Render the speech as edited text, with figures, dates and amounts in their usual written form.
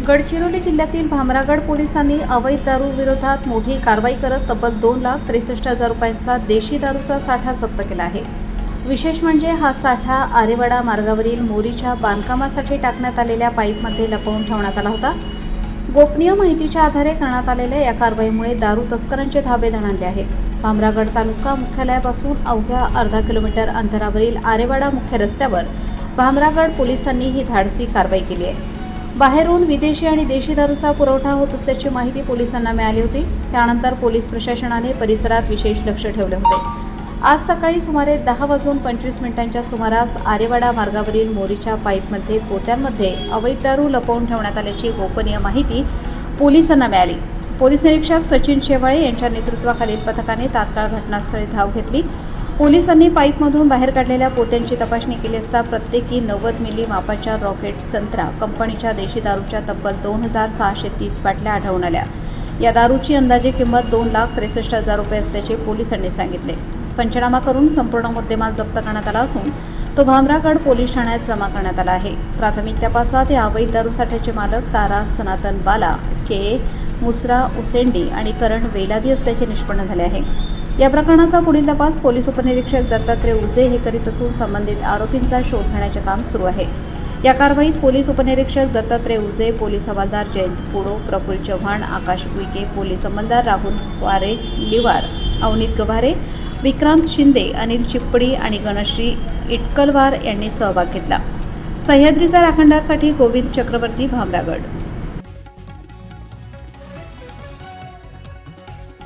गडचिरोली जिल्ह्यातील भामरागड पोलिसांनी अवैध दारू विरोधात मोठी कारवाई करत तब्बल 2,63,000 रुपयांचा देशी दारूचा साठा जप्त केला आहे। विशेष म्हणजे हा साठा आरेवाडा मार्गावरील मोरीच्या बांधकामासाठी टाकण्यात आलेल्या पाईपमध्ये लपवून ठेवण्यात आला होता। गोपनीय माहितीच्या आधारे करण्यात आलेल्या या कारवाईमुळे दारू तस्करांचे धाबे दणाणले आहेत। भामरागड तालुका मुख्यालयापासून अवघ्या अर्धा किलोमीटर अंतरावरील आरेवाडा मुख्य रस्त्यावर भामरागड पोलिसांनी ही धाडसी कारवाई केली आहे। बाहेरून विदेशी आणि देशी दारूचा पुरवठा होत असल्याची माहिती पोलिसांना मिळाली होती। त्यानंतर पोलीस प्रशासनाने परिसरात विशेष लक्ष ठेवले होते। आज सकाळी सुमारे 10:25 सुमारास आरेवाडा मार्गावरील मोरीच्या पाईपमध्ये पोत्यांमध्ये अवैध दारू लपवून ठेवण्यात आल्याची गोपनीय माहिती पोलिसांना मिळाली। पोलीस निरीक्षक सचिन शेवाळे यांच्या नेतृत्वाखालील पथकाने तात्काळ घटनास्थळी धाव घेतली। पोलिसांनी पाईपमधून बाहेर काढलेल्या पोत्यांची तपासणी केली असता प्रत्येकी 90 मिली मापाच्या रॉकेट संत्रा कंपनीच्या देशी दारूच्या तब्बल 2,630 बाटल्या आढळून आल्या। या दारूची अंदाजे किंमत 2,63,000 रुपये असल्याचे पोलिसांनी सांगितले। पंचनामा करून संपूर्ण मुद्देमाल जप्त करण्यात आला असून तो भामरागड पोलीस ठाण्यात जमा करण्यात आला आहे। प्राथमिक तपासात या अवैध दारू साठ्याचे मालक तारा सनातन बाला, के मुसरा उसेंडी आणि करण वेलादी असल्याचे निष्पन्न झाले आहे। या प्रकरणाचा पुढील तपास पोलीस उपनिरीक्षक दत्तात्रय उजे हे करीत असून संबंधित आरोपींचा शोध घेण्याचे काम सुरू आहे। या कारवाईत पोलीस उपनिरीक्षक दत्तात्रय उजे, पोलीस हवालदार जयंत पुडो, प्रफुल्ल चव्हाण, आकाश उईके, पोलीस अंमलदार राहुल वारे लिवार, अवनीत गव्हारे, विक्रांत शिंदे, अनिल चिप्पडी आणि गणश्री इटकलवार यांनी सहभाग घेतला। सह्याद्रीचा राखणदारसाठी गोविंद चक्रवर्ती, भामरागड।